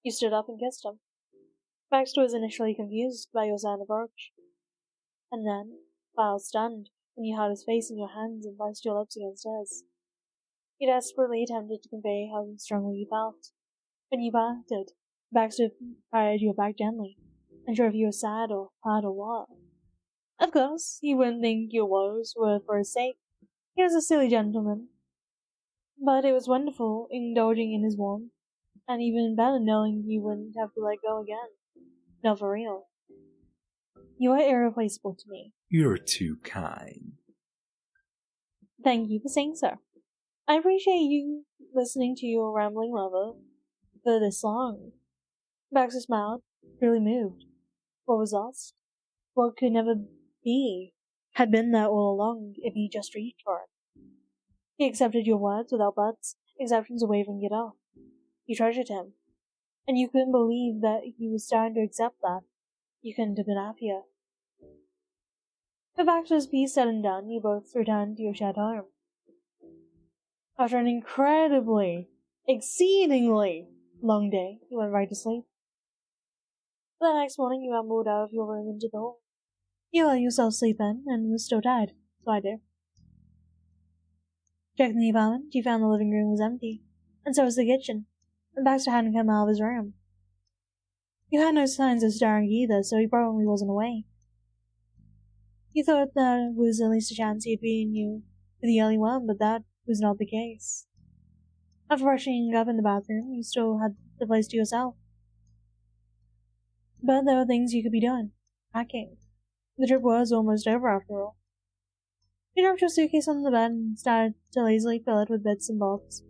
You stood up and kissed him. Baxter was initially confused by your sudden approach, and then, while stunned, when you held his face in your hands and pressed your lips against his. He desperately attempted to convey how strongly he felt. When you parted, Baxter patted your back gently, unsure if you were sad or hurt or what. Of course, he wouldn't think your woes were for his sake. He was a silly gentleman. But it was wonderful indulging in his warmth, and even better knowing you wouldn't have to let go again. No, for real. You are irreplaceable to me. You're too kind. Thank you for saying so. I appreciate you listening to your rambling lover for this long. Baxter smiled, really moved. What was lost? What could never be had been there all along if he just reached for it. He accepted your words without buts, exceptions or waving it off. You treasured him, and you couldn't believe that he was starting to accept that. You couldn't have been happier. But Baxter's piece said and done, you both returned to your shared home. After an exceedingly long day, you went right to sleep. The next morning you ambled out of your room into the hall. You let yourself sleep in, and was still tired, so I do. Checking the apartment, you found the living room was empty, and so was the kitchen, and Baxter hadn't come out of his room. You had no signs of stirring either, so he probably wasn't awake. You thought there was at least a chance he'd be in you for the early one, but that was not the case. After rushing up in the bathroom, you still had the place to yourself. But there were things you could be doing. Packing. The trip was almost over after all. You dropped your suitcase on the bed and started to lazily fill it with bits and bobs.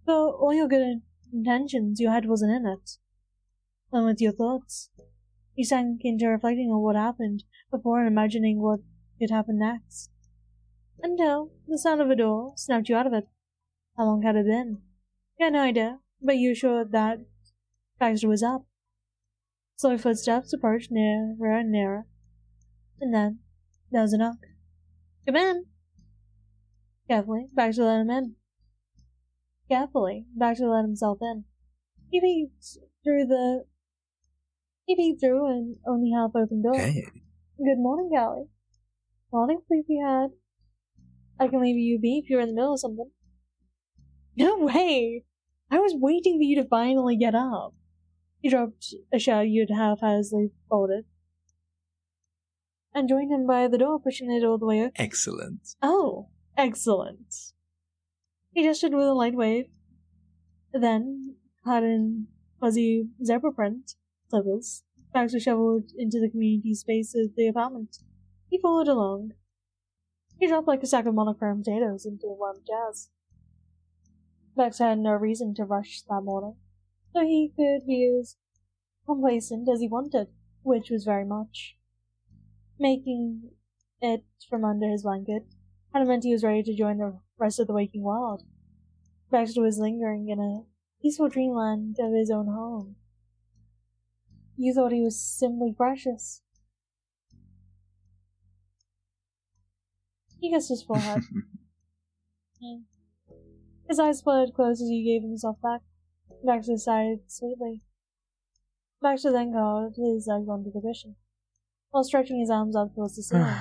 For all your good intentions, your head wasn't in it. And with your thoughts, you sank into reflecting on what happened before and imagining what could happen next. Until the sound of a door snapped you out of it. How long had it been? You had no idea, but you were sure that Baxter was up. Slow footsteps approached nearer and nearer. And then, there was a knock. Come in! Carefully, Baxter let him in. Carefully, Baxter let himself in. He peeked through an only half-open door. Hey. Good morning, Callie. Morning, sleepyhead. I can leave you be if you're in the middle of something. No way! I was waiting for you to finally get up. He dropped a shirt you'd half-heartedly folded, and joined him by the door, pushing it all the way open. Excellent. Oh, excellent. He gestured with a light wave, then, clad in fuzzy zebra print slippers, Baxter shoveled into the community space of the apartment. He followed along. He dropped like a sack of monochrome potatoes into one jazz. Baxter had no reason to rush that morning, so he could be as complacent as he wanted, which was very much. Making it from under his blanket had meant he was ready to join the rest of the waking world. Baxter was lingering in a peaceful dreamland of his own home. You thought he was simply precious. He kissed his forehead. His eyes fluttered close as he gave himself back. Baxter sighed sweetly. Baxter then curled his legs onto the cushion, while stretching his arms up towards the ceiling.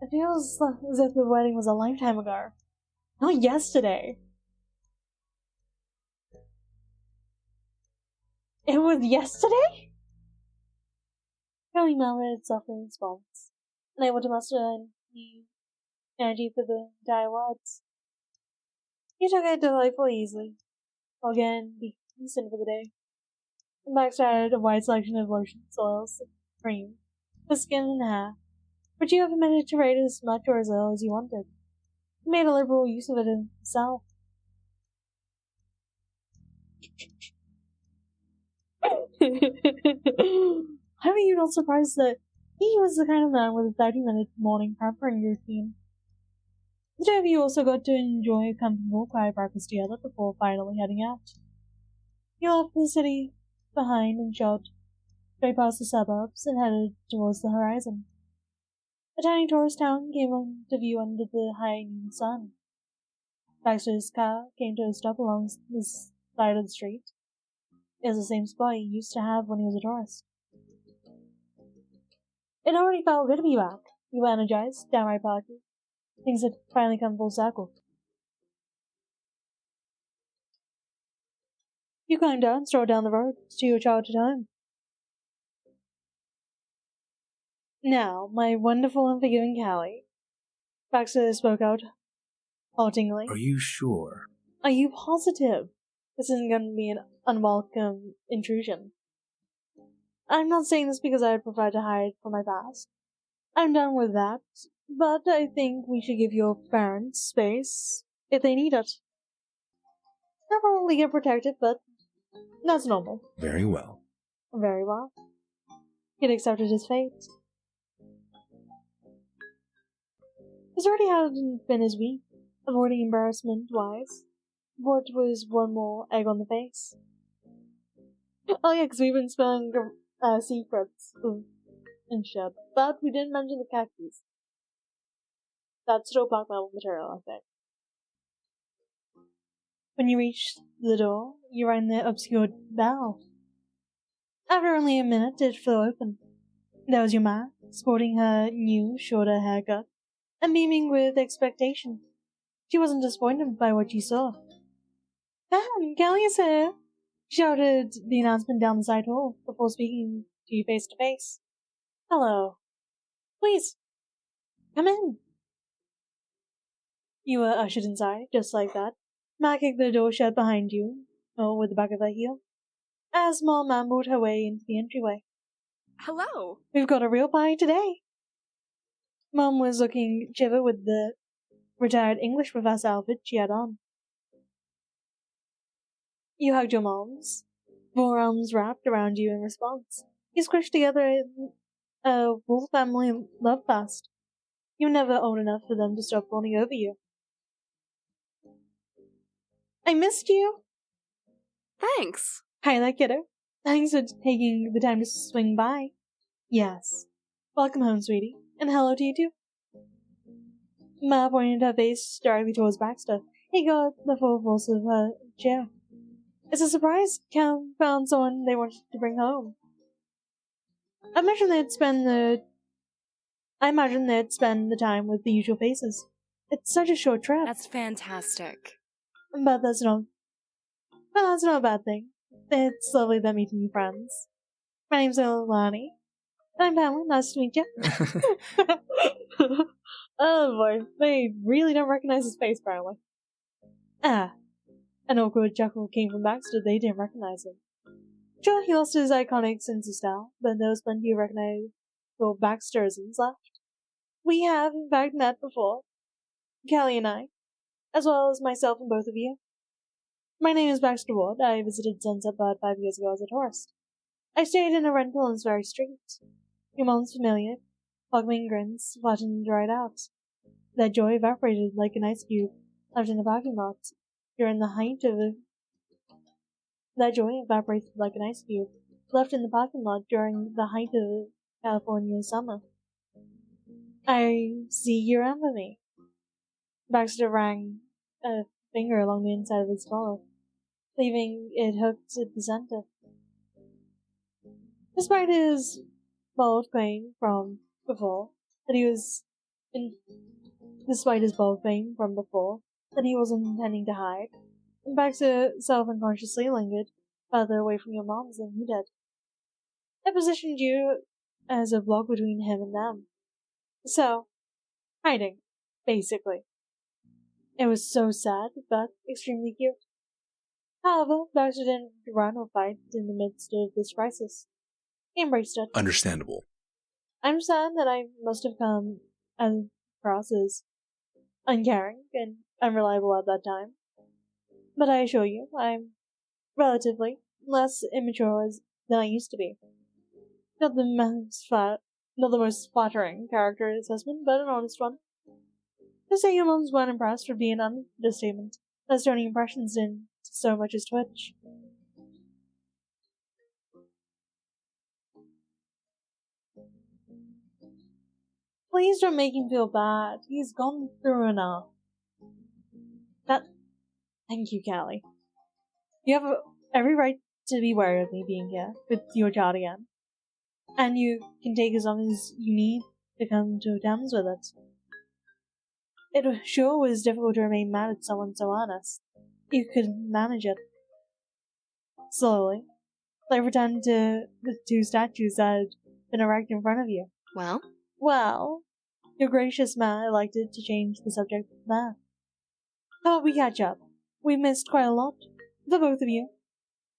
It feels as if the wedding was a lifetime ago. Not yesterday. It was yesterday? Kelly murmured softly in response, unable to muster any energy for the entire words. He took it delightfully easily, while again being decent for the day. And Baxter added a wide selection of lotions, oils, cream, for skin and hair, which you were permitted to rate as much or as little as you wanted. He made a liberal use of it himself. How are you not surprised that he was the kind of man with a 30-minute morning pampering routine? The two of you also got to enjoy a comfortable, quiet breakfast together before finally heading out. You left the city behind and shot straight past the suburbs and headed towards the horizon. A tiny tourist town came into view under the high noon sun. Baxter's car came to a stop along the side of the street. is the same spot he used to have when he was a tourist. It already felt good to be back. You were energized, downright positive. Things had finally come full circle. You climbed down and strolled down the road to your childhood home. Now, my wonderful and forgiving Callie, Baxter spoke out haltingly. Are you sure? Are you positive this isn't going to be an unwelcome intrusion? I'm not saying this because I would prefer to hide from my past. I'm done with that, but I think we should give your parents space if they need it. They'll probably get protected, but that's normal. Very well. Very well. He'd accepted his fate. This already hadn't been his week, avoiding embarrassment-wise. What was one more egg on the face? Oh yeah, because we've been spilling secrets and shit, but we didn't mention the cactus. That's still blackmail material, I think. When you reached the door, you rang the obscured bell. After only a minute, it flew open. There was your ma, sporting her new, shorter haircut, and beaming with expectation. She wasn't disappointed by what she saw. "Man, Kelly is here!" shouted the announcement down the side hall before speaking to you face to face. "Hello. Please, come in." You were ushered inside, just like that. Ma kicked the door shut behind you, or with the back of her heel, as Mom ambled her way into the entryway. "Hello. "We've got a real party today." Mom was looking chipper with the retired English professor outfit she had on. You hugged your mom's, 4 arms wrapped around you in response. You squished together a full family love fest. You were never old enough for them to stop falling over you. "I missed you." Thanks." "Hi there, kiddo. Thanks for taking the time to swing by." "Yes. Welcome home, sweetie. And hello to you too." Ma pointed her face directly towards Baxter. He got the full force of her chair. "It's a surprise Cam found someone they wanted to bring home. I imagine they'd spend the time with the usual faces. It's such a short trip." That's fantastic. But that's not a bad thing. It's lovely that meeting new friends. My name's Ilani. And I'm Pamela. Nice to meet you. Oh boy, they really don't recognize his face, apparently. An awkward chuckle came from Baxter. They didn't recognize him. Sure, he lost his iconic sense of style, but there was plenty of recognizable Baxterisms left. We have, in fact, met before. Callie and I, as well as myself and both of you. My name is Baxter Ward. I visited Sunset about 5 years ago as a tourist. I stayed in a rental on this very street. Your mom's familiar. Welcoming grins flattened right out. That joy evaporated like an ice cube left in the parking lot during the height of the California summer. "I see you remember me." Baxter ran a finger along the inside of his collar, leaving it hooked at the center. Despite his bold claim from before that he wasn't intending to hide, Baxter self-unconsciously lingered farther away from your moms than you did. I positioned you as a block between him and them. So, hiding, basically. It was so sad, but extremely cute. However, Baxter didn't run or fight in the midst of this crisis. He embraced it. Understandable. I'm sad that I must have come across as uncaring and unreliable at that time. But I assure you, I'm relatively less immature than I used to be. Not the most flattering character assessment, but an honest one. To say your moms weren't impressed would be an understatement, as turning impressions didn't so much as twitch. Please don't make him feel bad. He's gone through enough. Thank you, Callie. You have every right to be wary of me being here with your child again. And you can take as long as you need to come to terms with it. It sure was difficult to remain mad at someone so honest. You could manage it. Slowly, like returned to the two statues that had been erected in front of you. Well, Your gracious man elected to change the subject from that. How about we catch up? We missed quite a lot. The both of you.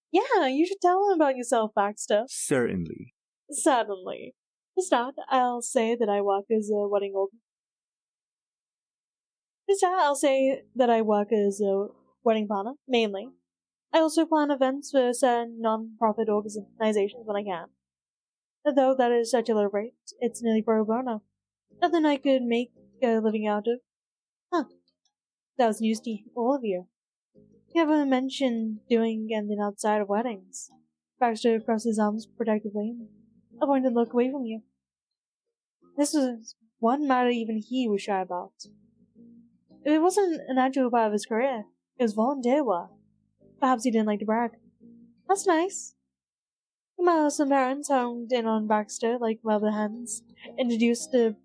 Yeah, you should tell them about yourself, Baxter. Certainly. Certainly. To start, I'll say that I work as a wedding planner, mainly. I also plan events for certain non-profit organizations when I can. Though that is such a low rate, it's nearly pro bono. Nothing I could make a living out of. Huh. That was news to all of you. You haven't mentioned doing anything outside of weddings. Baxter crossed his arms protectively and avoided to look away from you. This was one matter even he was shy about. It wasn't an actual part of his career. It was volunteer work. Perhaps he didn't like to brag. That's nice. Some parents honed in on Baxter like mother hens, introduced to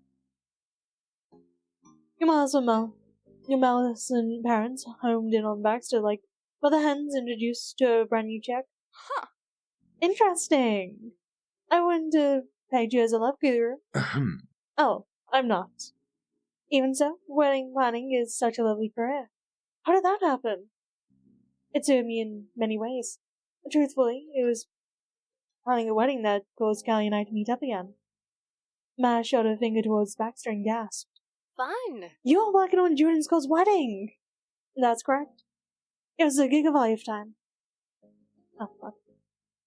Malison parents homed in on Baxter like mother hens introduced to a brand new chick. Huh. Interesting. I wouldn't have pegged you as a love guru. Oh, I'm not. Even so, wedding planning is such a lovely career. How did that happen? It served me in many ways. Truthfully, it was planning a wedding that caused Callie and I to meet up again. Ma shot her finger towards Baxter and gasped. Fun. You're working on June and Scott's wedding! That's correct. It was a gig of a lifetime. Oh, fuck.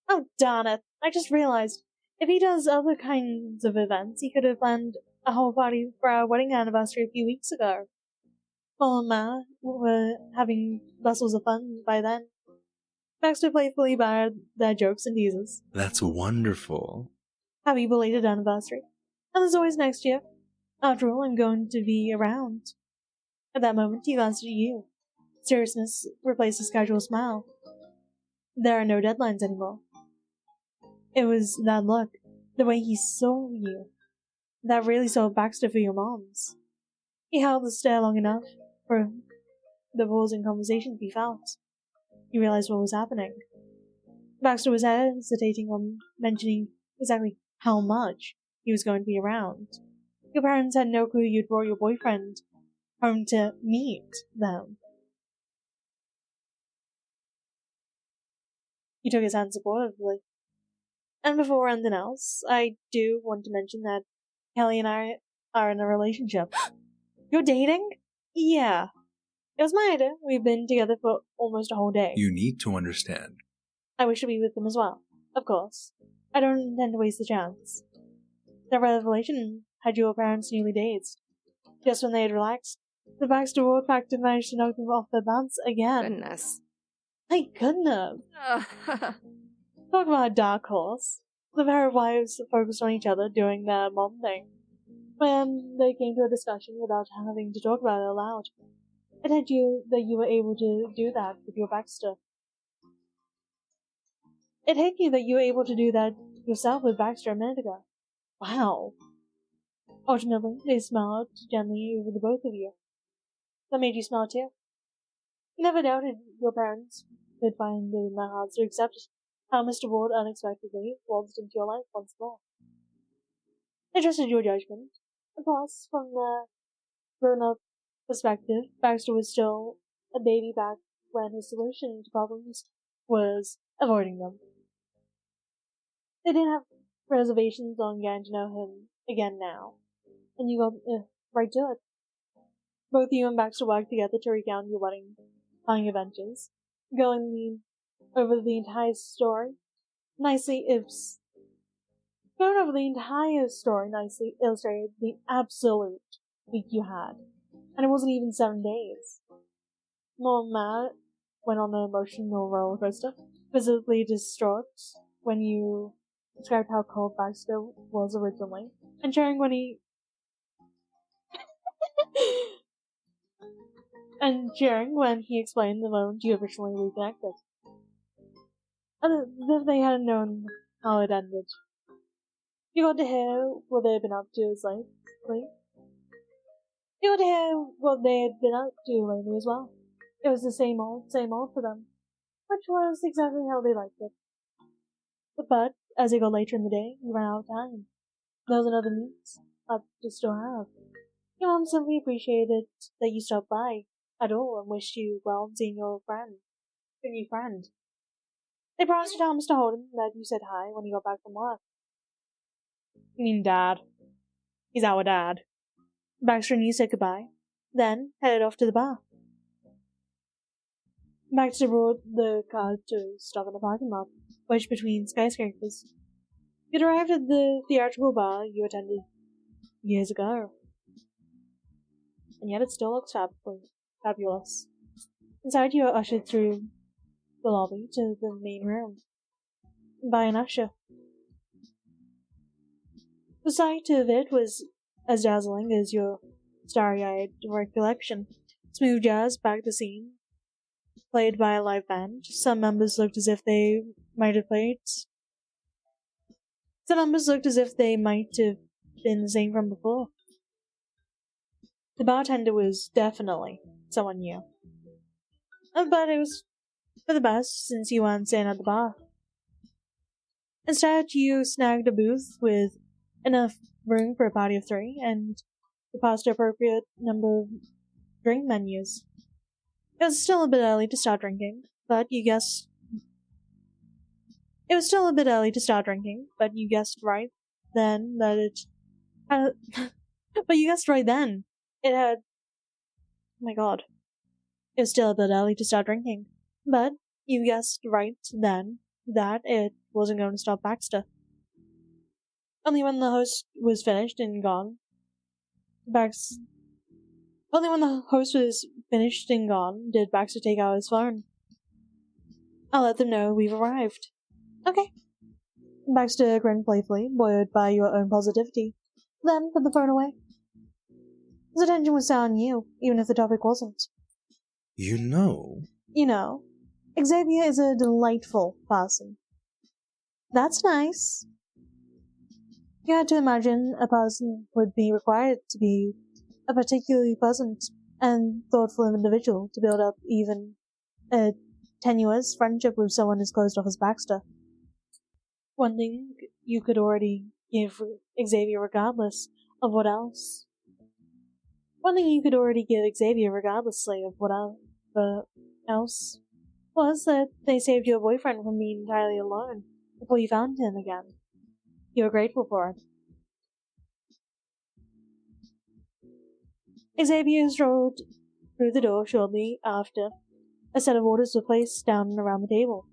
Oh, darn it. I just realized. If he does other kinds of events, he could have planned a whole party for our wedding anniversary a few weeks ago. Paul and Ma were having bustles of fun by then. Baxter playfully barred their jokes and teases. That's wonderful. Happy belated anniversary. And there's always next year. After all, I'm going to be around. At that moment, he glanced at you. Seriousness replaced his casual smile. There are no deadlines anymore. It was that look, the way he saw you, that really sold Baxter for your moms. He held the stare long enough for the pause in conversation to be felt. He realized what was happening. Baxter was hesitating on mentioning exactly how much he was going to be around. Your parents had no clue you'd brought your boyfriend home to meet them. He took his hand supportively. And before anything else, I do want to mention that Kelly and I are in a relationship. You're dating? Yeah. It was my idea. We've been together for almost a whole day. You need to understand. I wish to be with them as well. Of course. I don't intend to waste the chance. Their revelation had your parents nearly dazed. Just when they had relaxed, the Baxter Ward factor managed to knock them off their balance again. Goodness. I couldn't have. Talk about a dark horse. The pair of wives focused on each other doing their mom thing. When they came to a discussion without having to talk about it aloud, it hit you that you were able to do that with your Baxter. It hit you that you were able to do that yourself with Baxter a minute ago. Wow. Ultimately, they smiled gently over the both of you. That made you smile too. You never doubted your parents could find it in their hearts to accept how Mr. Ward unexpectedly waltzed into your life once more. They trusted your judgment. Plus, from the grown-up perspective, Baxter was still a baby back when his solution to problems was avoiding them. They didn't have reservations on getting to know him again now, and you got right to it. Both you and Baxter worked together to recount your wedding planning adventures, going over the entire story nicely illustrated the absolute week you had, and it wasn't even 7 days. Mom and Matt went on an emotional roller coaster, visibly distraught when you described how cold Baxter was originally, and cheering when he explained the moment you officially reconnected. if they hadn't known how it ended. You got to hear what they had been up to lately. You got to hear what they had been up to lately as well. It was the same old for them, which was exactly how they liked it. But as it got later in the day, you ran out of time. There was another meet up to still have. Your mom simply appreciated that you stopped by at all and wished you well seeing your new friend. They promised to tell Mr. Holden that you said hi when he got back from work. You mean Dad? He's our dad. Baxter and you said goodbye, then headed off to the bar. Baxter brought the car to stop in the parking lot, wedged between skyscrapers. You'd arrived at the theatrical bar you attended years ago, and yet it still looks fabulous. Inside, you are ushered through the lobby to the main room by an usher. The sight of it was as dazzling as your starry-eyed recollection. Smooth jazz backed the scene, played by a live band. Some members looked as if they might have been the same from before. The bartender was definitely someone new. But it was for the best, since you weren't staying at the bar. Instead, you snagged a booth with enough room for a party of 3, and the past appropriate number of drink menus. It was still a bit early to start drinking, but you guessed right then that it had. But you guessed right then it had. Oh my god. It was still a bit early to start drinking, but you guessed right then that it wasn't going to stop Baxter. Only when the host was finished and gone, did Baxter take out his phone. I'll let them know we've arrived. Okay. Baxter grinned playfully, buoyed by your own positivity, then put the phone away. His attention was set on you, even if the topic wasn't. You know, Xavier is a delightful person. That's nice. You had to imagine a person would be required to be a particularly pleasant and thoughtful individual to build up even a tenuous friendship with someone as closed off as Baxter. One thing you could already give Xavier regardlessly of whatever else was that they saved your boyfriend from being entirely alone before you found him again. You were grateful for it. Xavier strolled through the door shortly after a set of orders were placed down and around the table.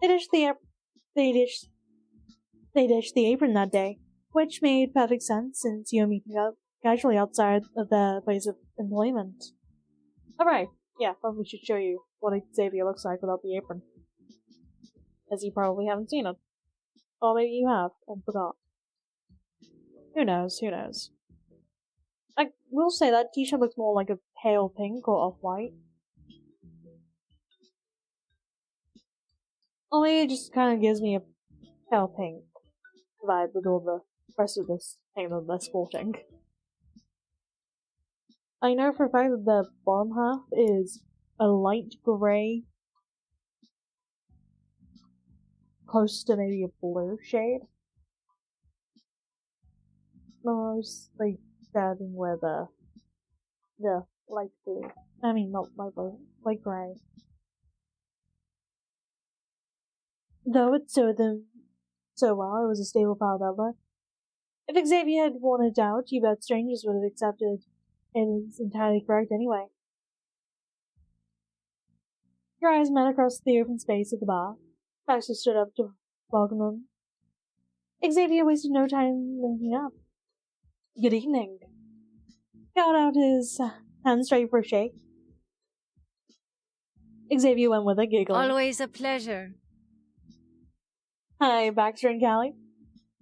They dished the apron that day, which made perfect sense since you were meeting up casually outside of their place of employment. Alright, yeah, probably should show you what Xavier looks like without the apron, as you probably haven't seen it. Or maybe you have, and forgot. Who knows? I will say that t-shirt looks more like a pale pink or off-white. Only it just kind of gives me a pale pink vibe with all the rest of this thing that they're sporting. I know for a fact that the bottom half is a light grey, close to maybe a blue shade. Almost like starting with the light blue. I mean, not light blue, light grey. Though it served them so well, it was a stable piled outlet. If Xavier had worn it out, you bet strangers would have accepted it as entirely correct anyway. Your eyes met across the open space at the bar. Baxter stood up to welcome them. Xavier wasted no time linking up. Good evening. He held out his hand straight for a shake. Xavier went with it, giggling. Always a pleasure. Hi, Baxter and Callie.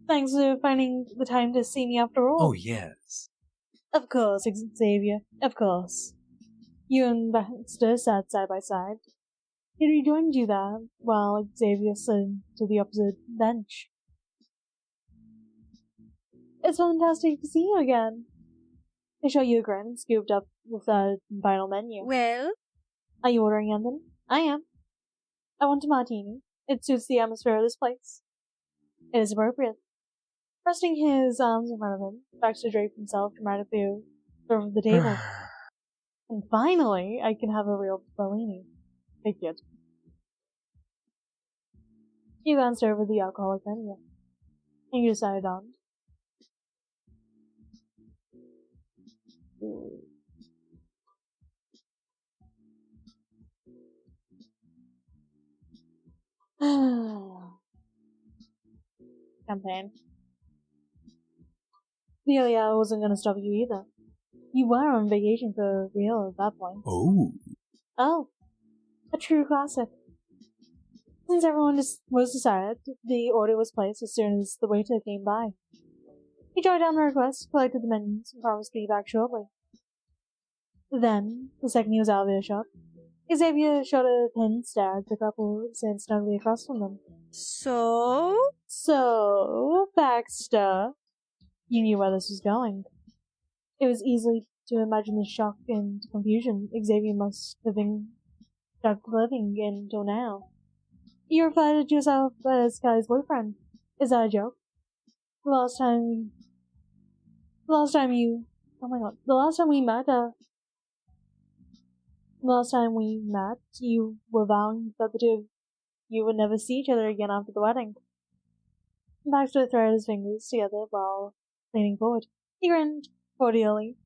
Thanks for finding the time to see me after all. oh yes. Of course, Xavier. Of course. You and Baxter sat side by side. He rejoined you there, while Xavier slid to the opposite bench. It's fantastic to see you again. They show you a grin and scooped up the third and final menu. Well? Are you ordering anything? I am. I want a martini. It suits the atmosphere of this place. It is appropriate. Resting his arms in front of him, Baxter draped himself dramatically over the table. And finally, I can have a real Bellini. Thank you. You glanced over the alcoholic menu, and you decided on. Campaign. Delia wasn't gonna stop you either. You were on vacation for real at that point. Oh, a true classic. Since everyone was decided, the order was placed as soon as the waiter came by. He jotted down the request, collected the menus, and promised to be back shortly. Then, the second he was out of earshot, Xavier shot a pin stare at the couple sitting snugly across from them. So, Baxter, you knew where this was going. It was easy to imagine the shock and confusion Xavier must have been stuck living in till now. You referred to yourself as Kelly's boyfriend. Is that a joke? The last time we met, you were vowing that the two of you would never see each other again after the wedding. Baxter threaded his fingers together while leaning forward. He grinned cordially.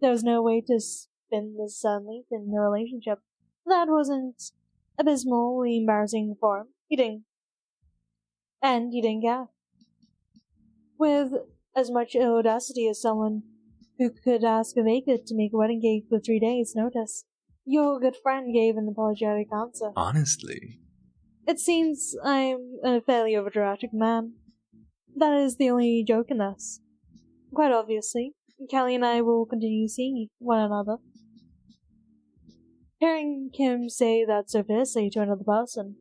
There was no way to spin this suddenly in the relationship. That wasn't abysmally embarrassing for him. He didn't care. With as much audacity as someone who could ask a baker to make a wedding cake with 3 days' notice, your good friend gave an apologetic answer. Honestly. It seems I'm a fairly overdramatic man. That is the only joke in this. Quite obviously, Kelly and I will continue seeing one another. Hearing him say that so fiercely to another person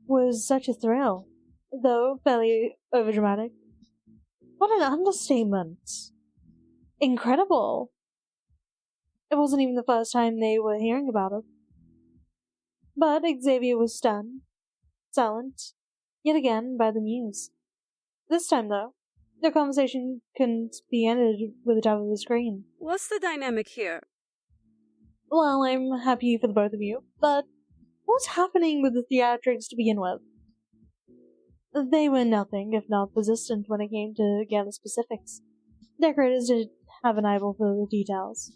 was such a thrill, though fairly overdramatic. What an understatement! Incredible! It wasn't even the first time they were hearing about it. But Xavier was stunned, silent, yet again by the news. This time, though, their conversation couldn't be ended with a tap of the screen. what's the dynamic here? Well, I'm happy for the both of you, but what's happening with the theatrics to begin with? They were nothing if not persistent when it came to gather specifics. Decorators did have an eyeball for the details.